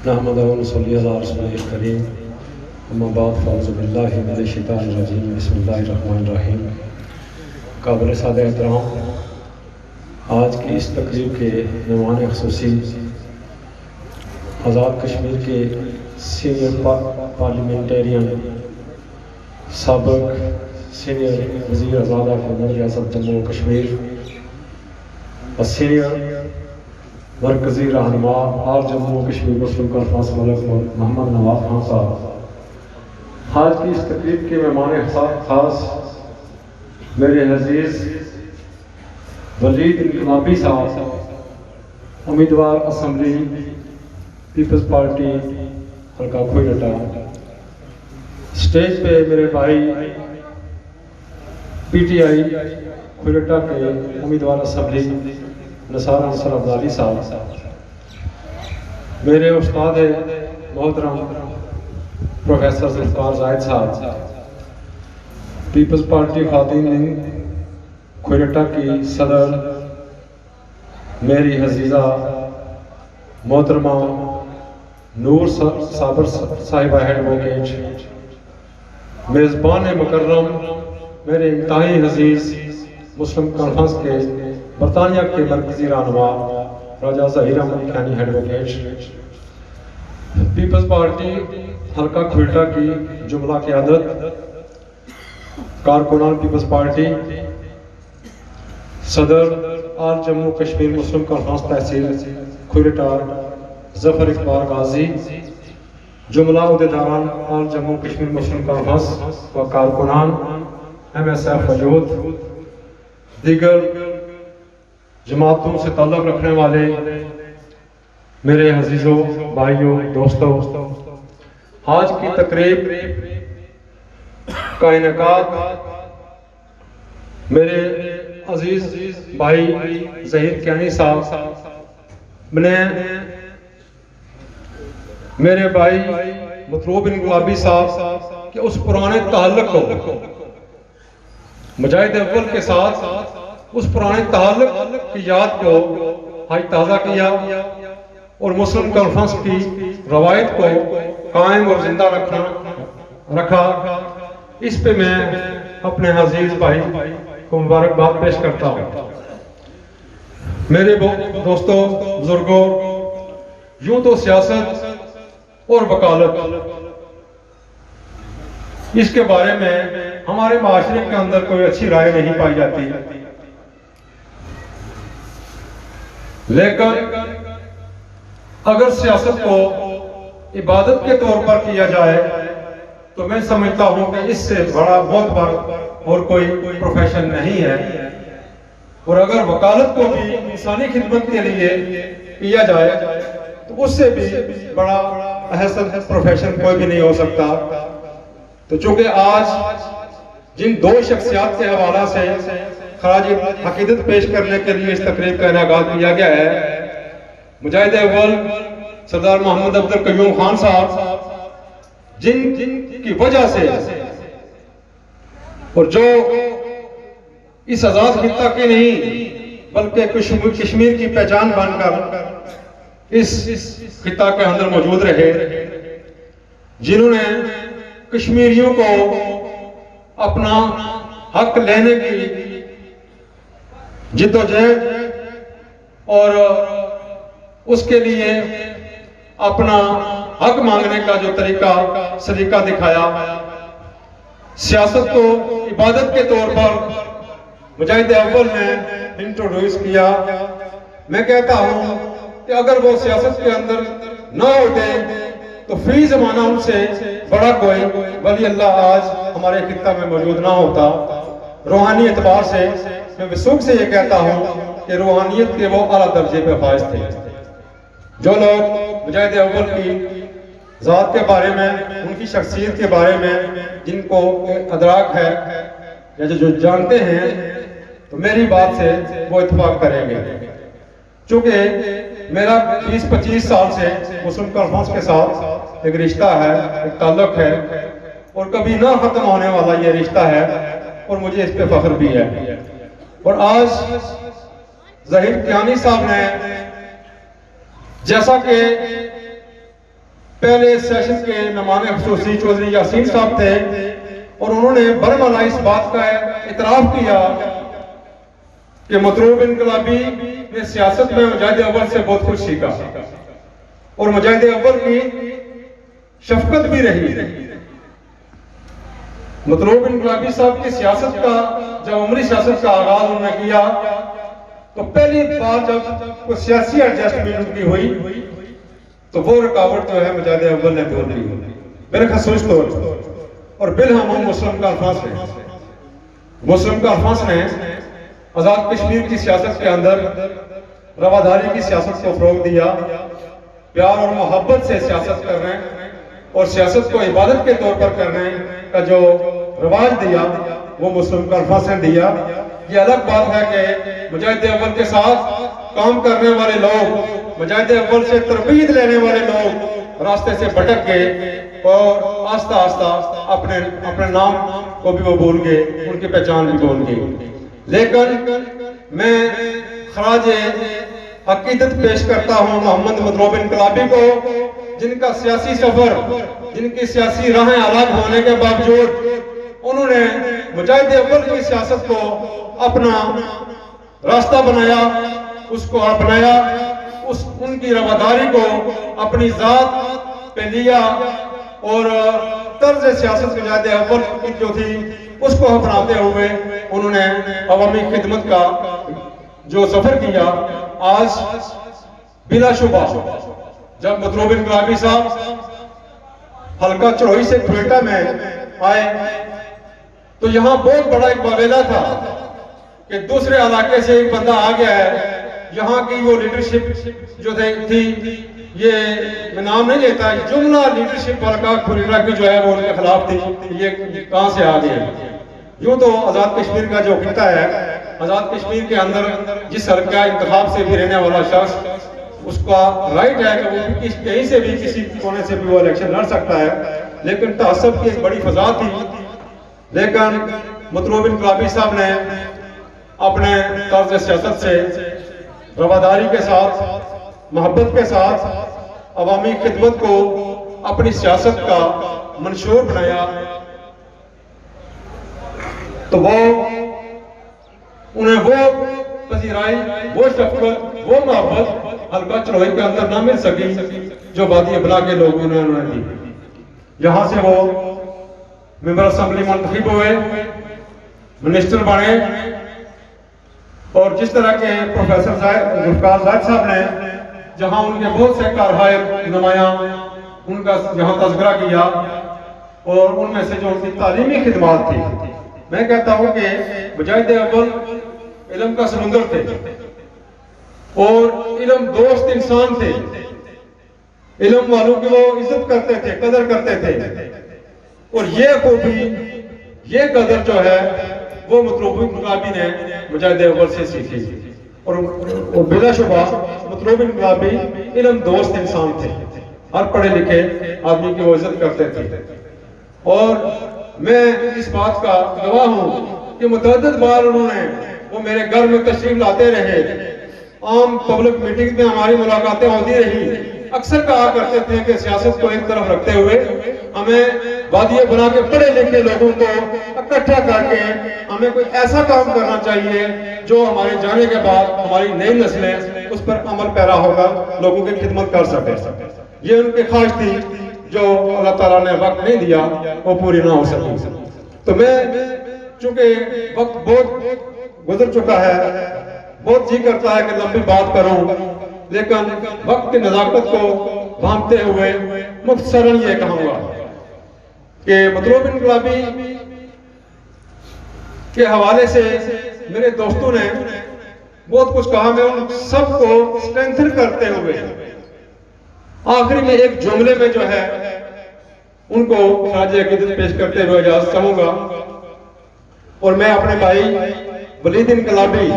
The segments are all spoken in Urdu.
نحمدہ و نصلی علی رسولہ الکریم اما بعد فاعوذ باللہ من الشیطان الرجیم بسم اللہ الرحمن الرحیم۔ قابل سادہ احترام، آج کی اس تقریب کے مہمان خصوصی آزاد کشمیر کے سینئر پارلیمنٹیرین، سابق سینئر وزیر آزادہ جمہوریہ ریاست جموں و کشمیر اور سینئر مرکزی رہنما اور جموں و کشمیر مسلم کانفرنس محمد نواز خان صاحب، آج کی اس تقریب کے مہمان خاص میرے عزیز ولید انقلابی صاحب، امیدوار اسمبلی پیپلز پارٹی حلقہ کھوئیٹا۔ اسٹیج پہ میرے بھائی پی ٹی آئی کھوئیٹا کے امیدوار اسمبلی نثار انصر عبدالی صاحب، میرے استاد محترم پروفیسر ذوالفقار زاہد صاحب، پیپلز پارٹی خواتین کھوئیٹا کی صدر میری عزیزہ محترمہ نور صابر صاحبہ ایڈوکیٹ، میزبان مکرم میرے انتہائی عزیز مسلم کانفرنس کے برطانیہ کے مرکزی رہنما راجہ ظہیر احمد کھانی ایڈوکیٹ، پیپلز پارٹی حلقہ کھوئیٹا کی جملہ قیادت، کارکنان پیپلز پارٹی، صدر آل جموں کشمیر مسلم کانفرنس تحصیل کھوئیٹا ظفر اقبال غازی، جملہ عہدیداران آل جموں کشمیر مسلم کانفرنس و کارکنان ایم ایس ایف وجود، دیگر جماعتوں سے تعلق رکھنے والے میرے عزیزوں، بھائیوں، دوستوں، آج کی تقریب کا انعقاد میرے عزیز بھائی ظہیر کھانی صاحب نے میرے بھائی مطلوب انقلابی صاحب کے اس پرانے تعلق کو مجاہد اول کے ساتھ اس پرانے تعلق کی یاد کو آج تازہ کیا اور مسلم کانفرنس کی روایت کو قائم اور زندہ رکھا۔ اس پہ میں اپنے عزیز بھائی کو مبارکباد پیش کرتا ہوں۔ میرے دوستوں، بزرگوں، یوں تو سیاست اور وکالت اس کے بارے میں ہمارے معاشرے کے اندر کوئی اچھی رائے نہیں پائی جاتی، لیکن اگر سیاست کو عبادت کے طور پر کیا جائے تو میں سمجھتا ہوں کہ اس سے بہت بڑا اور کوئی پروفیشن نہیں ہے، اور اگر وکالت کو بھی انسانی خدمت کے لیے کیا جائے تو اس سے بھی بڑا احسن پروفیشن کوئی بھی نہیں ہو سکتا۔ تو چونکہ آج جن دو شخصیات کے حوالہ سے خراج عقیدت پیش کرنے کے لیے اس تقریب کا انعقاد کیا گیا ہے، مجاہد اول سردار محمد عبد القیوم خان صاحب، جن کی وجہ سے اور جو اس آزاد خطہ کے نہیں بلکہ کشمیر کی پہچان بن کر اس خطہ کے اندر موجود رہے، جنہوں نے کشمیریوں کو اپنا حق لینے کی جدوجہد اور اس کے لیے اپنا حق مانگنے کا جو سلیقہ دکھایا، سیاست کو عبادت کے طور پر مجاہد اول نے انٹروڈیوس کیا۔ میں کہتا ہوں کہ اگر وہ سیاست کے اندر نہ ہوتے تو فی زمانہ ان سے بڑا کوئی ولی اللہ آج ہمارے خطہ میں موجود نہ ہوتا۔ روحانی اعتبار سے میں وثوق سے یہ کہتا ہوں کہ روحانیت کے وہ اعلیٰ درجے پہ فائز تھے۔ جو لوگ مجاہد اول کی ذات کے بارے میں، ان کی شخصیت کے بارے میں جن کو ادراک ہے یا جو جانتے ہیں، تو میری بات سے وہ اتفاق کریں گے، چونکہ میرا 20-25 سال سے مسلم کانفرنس کے ساتھ ایک رشتہ ہے، ایک تعلق ہے، اور کبھی نہ ختم ہونے والا یہ رشتہ ہے، اور مجھے اس پہ فخر بھی ہے۔ اور آج ظہیر کھانی صاحب نے جیسا کہ پہلے سیشن کے نمان خصوصی چودھری یاسین صاحب تھے اور انہوں نے برملا اس بات کا اعتراف کیا کہ مطلوب انقلابی نے سیاست میں مجاہد اول سے بہت کچھ سیکھا اور مجاہد اول کی شفقت بھی رہی۔ مطلوب انقلابی صاحب کی سیاست کا جب عمری سیاست کا آغاز انہوں نے کیا تو پہلی بار جب کوئی سیاسی ایڈجسٹمنٹ ان کی ہوئی تو وہ رکاوٹ جو ہے مجاہد اول نے دور دی میرے خصوص طور اور بالہم مسلم کانفرنس نے مسلم کانفرنس نے آزاد کشمیر کی سیاست کے اندر رواداری کی سیاست کو فروغ دیا، پیار اور محبت سے سیاست کرنے اور سیاست کو عبادت کے طور پر کرنے کا جو رواج دیا وہ مسلم کانفرنس نے دیا۔ یہ الگ بات ہے کہ مجاہد اول کے ساتھ کام کرنے والے لوگ، مجاہد اول سے تربیت لینے والے لوگ راستے سے بھٹک گئے اور آہستہ آہستہ اپنے نام کو بھی وہ بھول گئے، ان کی پہچان بھی بھول گئی۔ لیکن میں خراج عقیدت پیش کرتا ہوں محمد مطلوب انقلابی کو، جن کا سیاسی سفر، جن کی سیاسی راہیں الگ ہونے کے باوجود انہوں نے مجاہد اول کی سیاست کو اپنا راستہ بنایا، اس کو اپنایا، ان کی رواداری کو اپنی ذات پہ لیا اور طرز سیاست مجاہد اول کی جو تھی اس کو اپناتے ہوئے انہوں نے عوامی خدمت کا جو سفر کیا۔ آج بلا شبہ جب مطلوب انقلابی صاحب حلقہ چڑوئی سے کوئٹہ میں آئے تو یہاں بہت بڑا ایک واویلا تھا کہ دوسرے علاقے سے ایک بندہ آ گیا ہے، یہاں کی وہ لیڈرشپ جو تھی، یہ میں نام نہیں لیتا، جملہ لیڈرشپ حلقہ کھریرا کی جو ہے وہ ان کے خلاف تھی، یہ کہاں سے آ گیا۔ یوں تو آزاد کشمیر کا جو خطہ ہے، آزاد کشمیر کے اندر جس حلقہ انتخاب سے بھی رہنے والا شخص، اس کا رائٹ ہے کہ وہ کہیں سے بھی کسی کونے سے بھی وہ الیکشن لڑ سکتا ہے، لیکن تعصب کی ایک بڑی فضا تھی۔ لیکن مطلوب انقلابی صاحب نے اپنے طرز سیاست سے رواداری کے ساتھ، محبت کے ساتھ عوامی خدمت کو اپنی سیاست کا منشور بنایا، تو وہ انہیں وہ پذیرائی، وہ شفقت، وہ محبت حلقہ چڑوئی کے اندر نہ مل سکی جو وادی ابلا کے لوگوں نے انہوں نے دی۔ یہاں سے وہ ممبر اسمبلی منتخب ہوئے، منسٹر بنے، اور جس طرح کے پروفیسر ذوالفقار زاہد صاحب نے جہاں ان کے بہت سے کارہائے نمایاں ان کا یہاں تذکرہ کیا اور ان میں سے جو ان کی تعلیمی خدمات تھی، میں کہتا ہوں کہ مجاہد اول علم کا سمندر تھے اور علم دوست انسان تھے، علم والوں کی وہ عزت کرتے تھے، قدر کرتے تھے، اور یہ خوبی، یہ قدر جو ہے وہ مطلوب انقلابی نے مجاہد اول سے سیکھی، اور بلا شبہ مطلوب انقلابی علم دوست انسان تھے، ہر پڑھے لکھے آدمی کی وہ عزت کرتے تھے۔ اور میں اس بات کا گواہ ہوں کہ متعدد بار انہوں نے وہ میرے گھر میں تشریف لاتے رہے، عام پبلک میٹنگ میں ہماری ملاقاتیں ہوتی رہی، اکثر کہا کرتے تھے کہ سیاست کو ایک طرف رکھتے ہوئے ہمیں وادی بنا کے پڑھے لکھے لوگوں کو اکٹھا کر کے ہمیں کوئی ایسا کام کرنا چاہیے جو ہمارے جانے کے بعد ہماری نئی نسلیں اس پر عمل پیرا ہوگا، لوگوں کی خدمت کر سکے۔ یہ ان کی خواہش تھی جو اللہ تعالیٰ نے وقت نہیں دیا وہ پوری نہ ہو سکی۔ تو میں چونکہ وقت بہت گزر چکا ہے، بہت جی کرتا ہے کہ لمبی بات کروں، لیکن وقت کی نزاکت کو بھانپتے ہوئے مختصراً یہ کہوں گا کہ مطلوب انقلابی کے حوالے سے میرے دوستوں نے بہت کچھ کہا، میں ان سب کو اسٹرینتھن کرتے ہوئے آخری میں ایک جملے میں جو ہے ان کو خراج عقیدت پیش کرتے ہوئے اجازت چاہوں گا، اور میں اپنے بھائی ولید انقلابی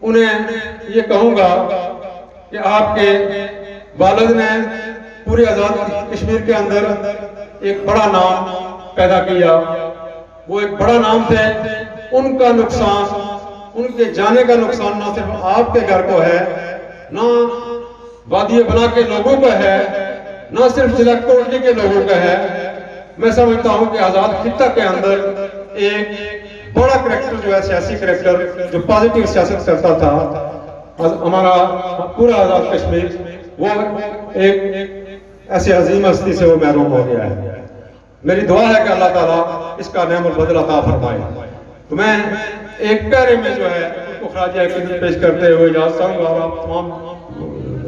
انہیں یہ کہوں گا کہ آپ کے والد نے پورے آزاد کشمیر کے اندر ایک بڑا نام پیدا کیا، وہ ایک بڑا نام تھے، ان کا نقصان، ان کے جانے کا نقصان نہ صرف آپ کے گھر کو ہے، نہ وادی بنا کے لوگوں کو ہے، نہ صرف ضلع کوٹلی کے لوگوں کا ہے، میں سمجھتا ہوں کہ آزاد خطہ کے اندر ایک بڑا کریکٹر جو ہے سیاسی کریکٹر جو پازیٹیو سیاست کرتا تھا، ہمارا پورا آزاد کشمیر، وہ ایک ایسی عظیم ہستی سے وہ محروم ہو گیا ہے۔ میری دعا ہے کہ اللہ تعالیٰ اس کا نعم البدل عطا فرمائے۔ تو میں ایک پیرے میں جو ہے اس کو خراج عقیدت پیش کرتے ہوئے اجازت چاہوں گا، اور آپ تمام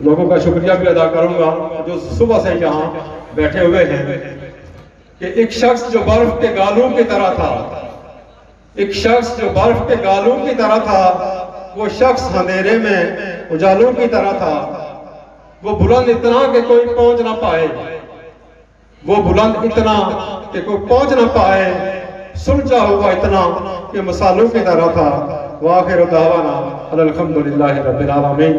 لوگوں کا شکریہ بھی ادا کروں گا جو صبح سے یہاں بیٹھے ہوئے ہیں، کہ ایک شخص جو برف کے گالوں کی طرح تھا، ایک شخص جو برف کے گالوں کی طرح تھا، وہ شخص اندھیرے میں اجالوں کی طرح تھا، وہ بلند اتنا کہ کوئی پہنچ نہ پائے، وہ بلند اتنا کہ کوئی پہنچ نہ پائے، سلجھا ہوا اتنا کہ مثالوں کی طرح تھا۔ وآخر دعوانا الحمدللہ رب العالمین۔